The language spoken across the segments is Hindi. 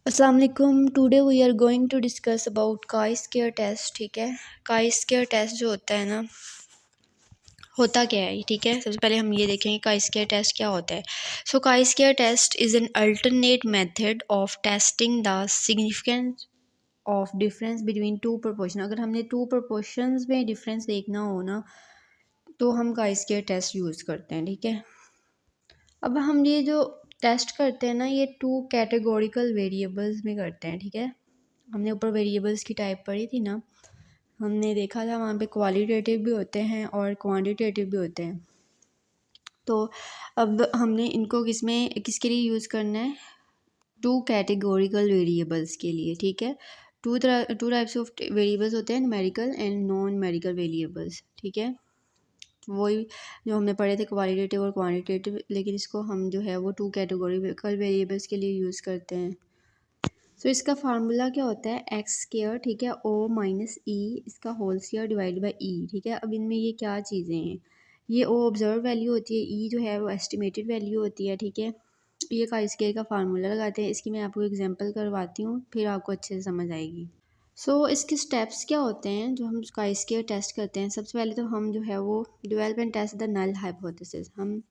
अस्सलाम वालेकुम। Today we are going to discuss about chi square test. ठीक है, काई स्क्वायर टेस्ट जो होता है ना, होता क्या है? ठीक है, सबसे पहले हम ये देखेंगे काई स्क्वायर टेस्ट क्या होता है। So chi square test is an alternate method of testing the significance of difference between two proportion. अगर हमने टू प्रोपोर्शंस में डिफरेंस देखना हो ना, तो हम काई स्क्वायर टेस्ट यूज़ करते हैं। ठीक है, अब हम ये जो टेस्ट करते हैं ना, ये टू कैटेगोरिकल वेरिएबल्स में करते हैं। ठीक है, हमने ऊपर वेरिएबल्स की टाइप पढ़ी थी ना, हमने देखा था वहाँ पे क्वालिटेटिव भी होते हैं और क्वांटिटेटिव भी होते हैं। तो अब हमने इनको किसके लिए यूज़ करना है? टू कैटेगोरिकल वेरिएबल्स के लिए। ठीक है, टू टाइप्स ऑफ वेरिएबल्स होते हैं, numerical and non numerical variables. ठीक है, वही जो हमने पढ़े थे क्वालिटेटिव और क्वांटिटेटिव, लेकिन इसको हम जो है वो टू कैटेगोरिकल वेरिएबल्स के लिए यूज़ करते हैं। सो इसका फार्मूला क्या होता है? एक्स स्क्वायर, ठीक है, ओ माइनस ई इसका whole square divide by E. ठीक है, अब इनमें ये क्या चीज़ें हैं? ये ओ ऑब्जर्व वैल्यू होती है, ई जो है वो एस्टिमेटेड वैल्यू होती है। ठीक है, ये का स्क्वायर का फार्मूला लगाते हैं। इसकी मैं आपको एग्जांपल करवाती हूँ, फिर आपको अच्छे से समझ आएगी। इसके स्टेप्स क्या होते हैं जो हम काई स्क्वायर टेस्ट करते हैं? सबसे पहले तो हम जो है वो develop and test the null hypothesis, हम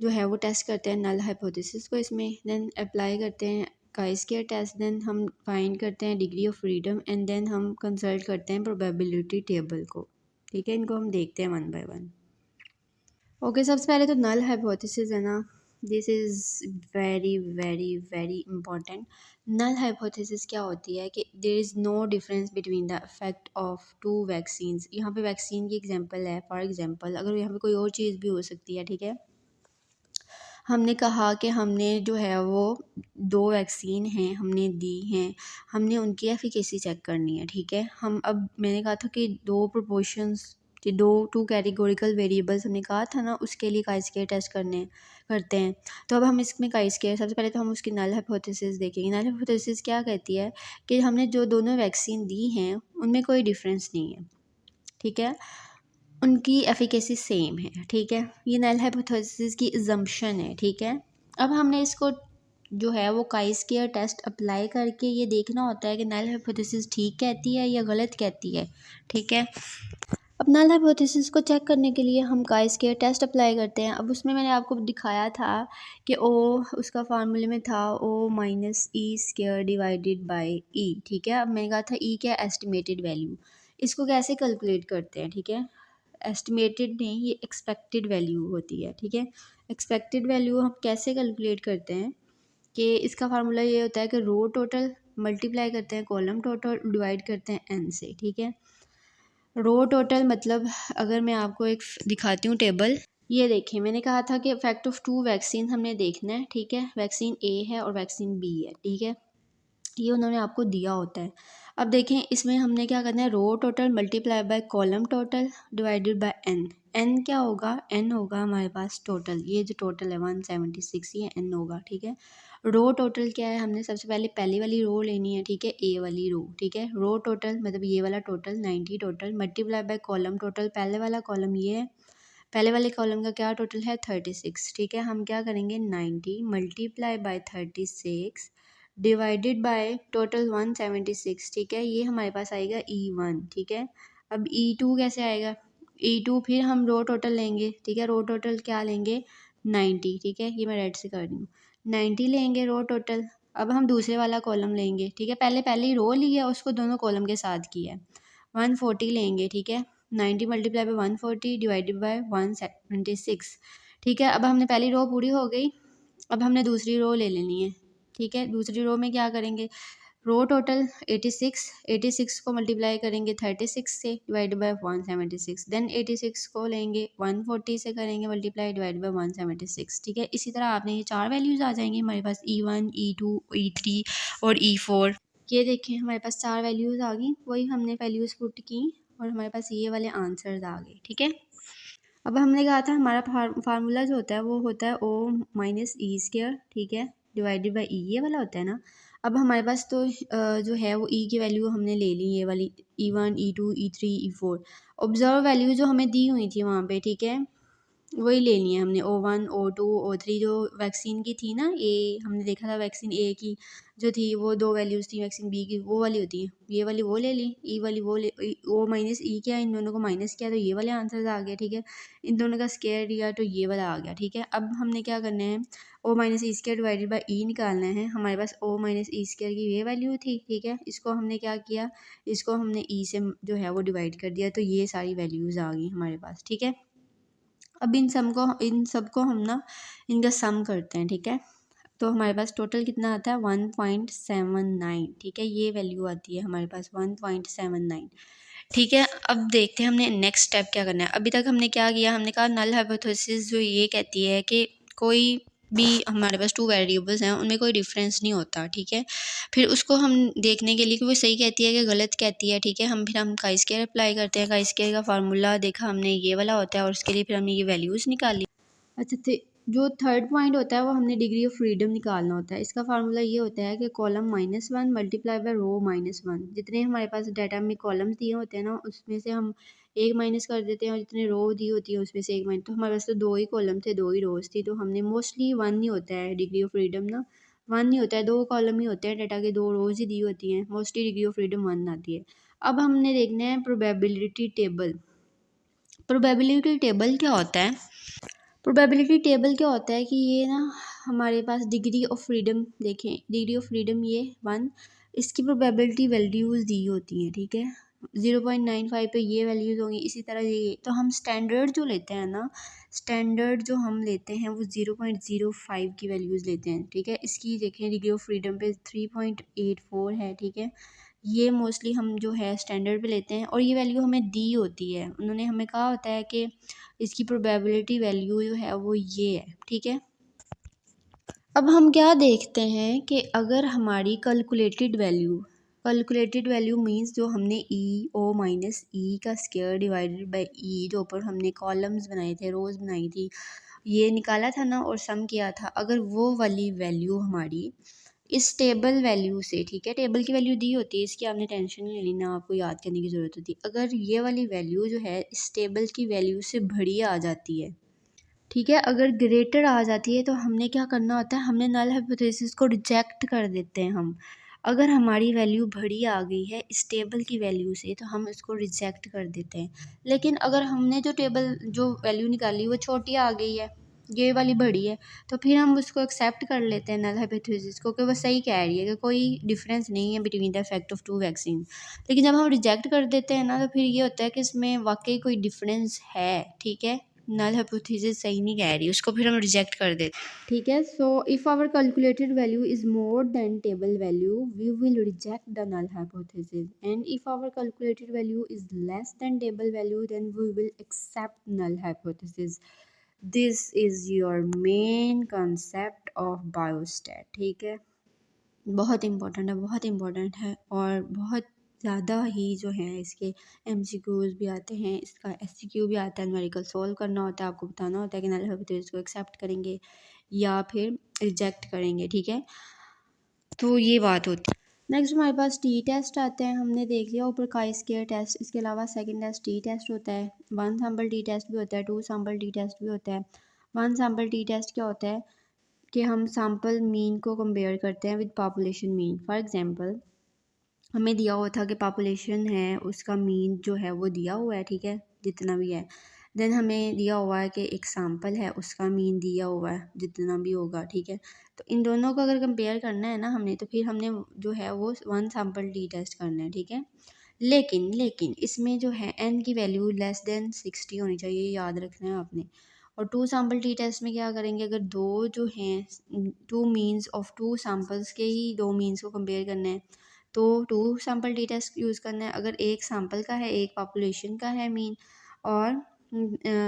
जो है वो टेस्ट करते हैं नल हाइपोथेसिस को इसमें, देन अप्लाई करते हैं काई स्क्वायर टेस्ट, देन हम फाइंड करते हैं degree of freedom, and then हम कंसल्ट करते हैं प्रोबेबिलिटी टेबल को। ठीक है, इनको हम देखते हैं वन बाय वन। ओके, सबसे पहले तो नल हाइपोथेसिस है ना, this is very very very important. Null hypothesis क्या होती है कि there is no difference between the effect of two vaccines. यहाँ पे वैक्सीन की एग्जांपल है, फॉर एग्जांपल अगर यहाँ पे कोई और चीज़ भी हो सकती है। ठीक है, हमने कहा कि हमने जो है वो दो वैक्सीन हैं हमने दी हैं, हमने उनकी एफिकेसी चेक करनी है। ठीक है, हम अब मैंने कहा था कि दो प्रोपोर्शंस कि दो टू कैटेगोरिकल वेरिएबल्स हमने कहा था ना, उसके लिए काई स्क्वायर टेस्ट करते हैं। तो अब हम इसमें काई स्क्वायर, सबसे पहले तो हम उसकी नल हाइपोथेसिस देखेंगे। नल हाइपोथेसिस क्या कहती है कि हमने जो दोनों वैक्सीन दी हैं उनमें कोई डिफरेंस नहीं है। ठीक है, उनकी एफिकेसी सेम है। ठीक है, ये नल हाइपोथेसिस की अजम्पशन है। ठीक है, अब हमने इसको जो है वो काई स्क्वायर टेस्ट अप्लाई करके ये देखना होता है कि नल हाइपोथेसिस ठीक कहती है या गलत कहती है। ठीक है, अब नल हाइपोथेसिस को चेक करने के लिए हम काई स्क्वायर टेस्ट अप्लाई करते हैं। अब उसमें मैंने आपको दिखाया था कि ओ उसका फार्मूले में था O minus E square divided by E. ठीक है, अब मैंने कहा था ई क्या? Estimated value. इसको कैसे कैलकुलेट करते हैं? ठीक है, एस्टिमेटेड नहीं, ये एक्सपेक्टेड वैल्यू होती है। ठीक है, एक्सपेक्टेड वैल्यू हम कैसे कैलकुलेट करते हैं कि इसका फार्मूला ये होता है कि रो टोटल मल्टीप्लाई करते हैं कॉलम टोटल डिवाइड करते हैं एन से। ठीक है, रो टोटल मतलब अगर मैं आपको एक दिखाती हूँ टेबल, ये देखिए मैंने कहा था कि इफेक्ट ऑफ टू वैक्सीन हमने देखना है। ठीक है, वैक्सीन ए है और वैक्सीन बी है। ठीक है, ये उन्होंने आपको दिया होता है। अब देखें इसमें हमने क्या करना है, row total multiply by column total divided by N. N क्या होगा? एन होगा हमारे पास टोटल, ये जो टोटल है 176, ये एन होगा। ठीक है, रो टोटल क्या है? हमने सबसे पहले पहली वाली रो लेनी है। ठीक है, ए वाली रो। ठीक है, रो टोटल मतलब ये वाला total 90 total multiply by column total, पहले वाला कॉलम ये है, पहले वाले कॉलम का क्या टोटल है? 36। ठीक है, हम क्या करेंगे 90 multiply by 36 divided by total 176। ठीक है, ये हमारे पास आएगा E1। ठीक है, अब E2 कैसे आएगा? E2 फिर हम रो टोटल लेंगे। ठीक है, रो टोटल क्या लेंगे? 90। ठीक है, ये मैं रेड से कर रही हूँ, 90 लेंगे रो टोटल। अब हम दूसरे वाला कॉलम लेंगे। ठीक है, पहले ही रो लिया, उसको दोनों कॉलम के साथ किया है, 140 लेंगे। ठीक है, 90 मल्टीप्लाई बाय 140 डिवाइडेड बाय 176। ठीक है, अब हमने पहली रो पूरी हो गई, अब हमने दूसरी रो ले लेनी है। ठीक है, दूसरी रो में क्या करेंगे? रो टोटल 86, 86 को मल्टीप्लाई करेंगे 36 से डिवाइड बाय 176, देन 86 को लेंगे 140 से करेंगे मल्टीप्लाई डिवाइड बाय 176। ठीक है, इसी तरह आपने ये चार वैल्यूज़ आ जाएंगी हमारे पास, E1 E2 E3 और E4। ये देखें हमारे पास चार वैल्यूज़ आ गई, वही हमने वैल्यूज़ पुट की और हमारे पास ये वाले आंसर्स आ गए। ठीक है, अब हमने कहा था हमारा फार्मूला जो होता है वो होता है ओ माइनस ई स्क्वायर। ठीक है, डिवाइडेड बाई ई, ये वाला होता है ना। अब हमारे पास तो जो है वो ई की वैल्यू हमने ले ली, ये वाली E1 E2 E3 E4, observe value जो हमें दी हुई थी वहाँ पे। ठीक है, वही लेनी है हमने, O1 O2 O3 जो वैक्सीन की थी ना, ए हमने देखा था वैक्सीन ए की जो थी वो 2 वैल्यूज़ थी, वैक्सीन बी की वो वाली होती है, ये वाली वो ले ली, ई वाली वो ले, ओ माइनस ई किया, इन दोनों को माइनस किया तो ये वाले आंसर्स आ गए, ठीक है। इन दोनों का स्क्वायर दिया तो ये वाला आ गया, ठीक है। अब हमने क्या करना है, O minus E square divided by E निकालना है। हमारे पास ओ माइनस ई स्क्वायर की ये वैल्यू थी, ठीक है। इसको हमने क्या किया, इसको हमने ई से जो है वो डिवाइड कर दिया, तो ये सारी वैल्यूज़ आ गई हमारे पास, ठीक है। अब इन सबको हम ना इनका सम करते हैं, ठीक है। तो हमारे पास टोटल कितना आता है 1.79, ठीक है। ये वैल्यू आती है हमारे पास 1.79, ठीक है। अब देखते हैं हमने नेक्स्ट स्टेप क्या करना है। अभी तक हमने क्या किया, हमने कहा नल हाइपोथेसिस जो ये कहती है कि कोई भी हमारे पास 2 वेरिएबल्स हैं उनमें कोई डिफरेंस नहीं होता, ठीक है। फिर उसको हम देखने के लिए कि वो सही कहती है कि गलत कहती है, ठीक है, हम काई स्क्वायर अप्लाई करते हैं। काई स्क्वायर का फार्मूला देखा हमने, ये वाला होता है, और उसके लिए फिर हमने ये वैल्यूज़ निकाली। अच्छा, जो थर्ड पॉइंट होता है वो हमने डिग्री ऑफ फ्रीडम निकालना होता है। इसका फार्मूला ये होता है कि कॉलम -1 मल्टीप्लाई बाय रो -1, जितने हमारे पास डाटा में कॉलम्स दिए होते हैं ना उसमें से हम एक माइनस कर देते हैं, और जितने रो दी होती है उसमें से एक माइनस। तो हमारे पास तो 2 ही कॉलम थे, 2 ही रोज थी, तो हमने मोस्टली 1 ही होता है डिग्री ऑफ फ्रीडम ना, 1 ही होता है, 2 कॉलम ही होते हैं, डाटा के 2 रोज ही दी होती हैं, मोस्टली डिग्री ऑफ फ्रीडम 1 आती है। अब हमने देखना है प्रोबेबिलिटी टेबल। प्रोबेबिलिटी टेबल क्या होता है, प्रोबेबिलिटी टेबल क्या होता है कि ये ना हमारे पास डिग्री ऑफ फ्रीडम, देखें डिग्री ऑफ फ्रीडम ये 1, इसकी प्रोबेबिलिटी वैल्यूज़ दी होती हैं, ठीक है। 0.95 पे ये वैल्यूज़ होंगी, इसी तरह ये। तो हम स्टैंडर्ड जो लेते हैं ना, स्टैंडर्ड जो हम लेते हैं वो 0.05 की वैल्यूज़ लेते हैं, ठीक है। इसकी देखें डिग्री ऑफ फ्रीडम पे 3.84 है, ठीक है। ये मोस्टली हम जो है स्टैंडर्ड पे लेते हैं, और ये वैल्यू हमें दी होती है, उन्होंने हमें कहा होता है कि इसकी प्रोबेबिलिटी वैल्यू जो है वो ये है, ठीक है। अब हम क्या देखते हैं कि अगर हमारी कैलकुलेटेड वैल्यू मींस जो हमने ई ओ माइनस ई का स्क्वायर डिवाइडेड बाय ई, जो ऊपर हमने कॉलम्स बनाए थे, रोज बनाई थी, ये निकाला था ना और सम किया था, अगर वो वाली वैल्यू हमारी इस टेबल वैल्यू से, ठीक है, टेबल की वैल्यू दी होती है, इसकी आपने टेंशन नहीं लेनी, ना आपको याद करने की ज़रूरत होती। अगर ये वाली वैल्यू जो है इस टेबल की वैल्यू से बड़ी आ जाती है, ठीक है, अगर ग्रेटर आ जाती है, तो हमने क्या करना होता है, हमने नल हाइपोथेसिस को रिजेक्ट कर देते हैं हम। अगर हमारी वैल्यू बड़ी आ गई है इस टेबल की वैल्यू से तो हम इसको रिजेक्ट कर देते हैं। लेकिन अगर हमने जो वैल्यू निकाली वो छोटी आ गई है, ये वाली बड़ी है, तो फिर हम उसको एक्सेप्ट कर लेते हैं नल हाइपोथेसिस को, कि वो सही कह रही है कि कोई डिफरेंस नहीं है between the effect of 2 vaccine. लेकिन जब हम रिजेक्ट कर देते हैं ना, तो फिर ये होता है कि इसमें वाकई कोई डिफरेंस है, ठीक है, नल हाइपोथेसिस सही नहीं कह रही, उसको फिर हम रिजेक्ट कर देते हैं, ठीक है। So if our calculated value is more than table value we will reject the null hypothesis, and if our calculated value is less than table value then we will accept null hypothesis. This is your main concept of biostat, ठीक है। बहुत इम्पोर्टेंट है, बहुत इम्पोर्टेंट है, और बहुत ज़्यादा ही जो है इसके एमसीक्यूज़ भी आते हैं, इसका एससीक्यू भी आता है, न्यूमेरिकल सॉल्व करना होता है, आपको बताना होता है कि नल हाइपोथेसिस को एक्सेप्ट करेंगे या फिर रिजेक्ट करेंगे, ठीक है। तो ये बात होती है। नेक्स्ट हमारे पास टी टेस्ट आते हैं, हमने देख लिया ऊपर काई स्क्वायर टेस्ट, इसके अलावा सेकंड टेस्ट टी टेस्ट होता है, 1 सैम्पल टी टेस्ट भी होता है, 2 सैम्पल टी टेस्ट भी होता है। 1 सैम्पल टी टेस्ट क्या होता है कि हम सैम्पल मीन को कंपेयर करते हैं with population mean. For example हमें दिया हुआ था कि पॉपुलेशन है उसका मीन जो है वो दिया हुआ है, ठीक है, जितना भी है। देन हमें दिया हुआ है कि एक सैम्पल है उसका मीन दिया हुआ है जितना भी होगा, ठीक है। तो इन दोनों को अगर कंपेयर करना है ना हमने, तो फिर हमने जो है वो 1 सैम्पल टी टेस्ट करना है, ठीक है। लेकिन इसमें जो है n की वैल्यू लेस देन 60 होनी चाहिए, याद रखना है आपने। और 2 सैम्पल टी टेस्ट में क्या करेंगे, अगर दो जो हैं 2 मीन्स ऑफ 2 सैम्पल्स के ही 2 मीन्स को कंपेयर करना है, तो 2 सैम्पल टी टेस्ट यूज़ करना है। अगर एक सैम्पल का है, एक पॉपुलेशन का है मीन, और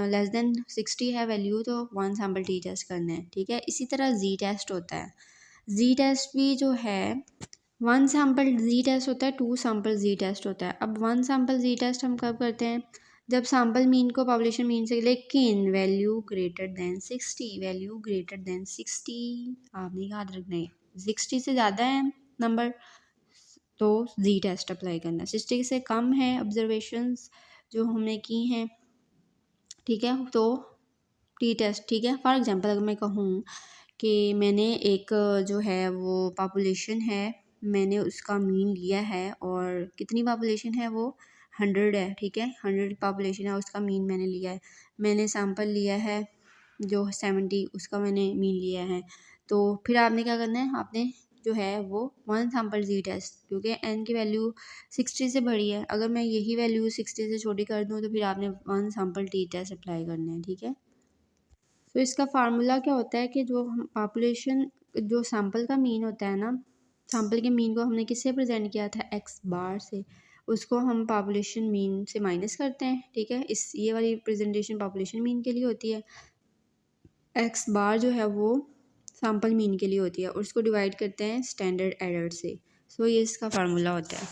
लेस देन 60 है वैल्यू, तो 1 सैम्पल टी टेस्ट करना है, ठीक है। इसी तरह जी टेस्ट होता है, जी टेस्ट भी जो है 1 सैम्पल जी टेस्ट होता है, 2 सैम्पल जी टेस्ट होता है। अब 1 सैम्पल जी टेस्ट हम कब करते हैं, जब सैम्पल मीन को पॉपुलेशन मीन से, लेकिन value greater than 60, value greater than 60 आपने याद रखना है, 60 से ज़्यादा है नंबर तो जी टेस्ट अप्लाई करना है, 60 से कम है ऑब्जर्वेशंस जो हमने की हैं, ठीक है, तो टी टेस्ट, ठीक है। फॉर एग्जांपल अगर मैं कहूँ कि मैंने एक जो है वो पॉपुलेशन है, मैंने उसका मीन लिया है, और कितनी पॉपुलेशन है वो 100 है, ठीक है। 100 पॉपुलेशन है, उसका मीन मैंने लिया है। मैंने सैंपल लिया है जो 70, उसका मैंने मीन लिया है। तो फिर आपने क्या करना है, आपने जो है वो 1 सैंपल टी टेस्ट, क्योंकि एन की वैल्यू 60 से बड़ी है, अगर मैं यही वैल्यू 60 से छोटी कर दूँ तो फिर आपने 1 सैंपल टी टेस्ट अप्लाई करना है, ठीक है। तो इसका फार्मूला क्या होता है कि जो हम पॉपुलेशन, जो सैंपल का मीन होता है ना, सैंपल के मीन को हमने किससे प्रेजेंट किया था, एक्स बार से, उसको हम पॉपुलेशन मीन से माइनस करते हैं, ठीक है। इस ये वाली प्रेजेंटेशन पॉपुलेशन मीन के लिए होती है, एक्स बार जो है वो सैंपल मीन के लिए होती है, और उसको डिवाइड करते हैं स्टैंडर्ड एरर से। सो ये इसका फार्मूला होता है।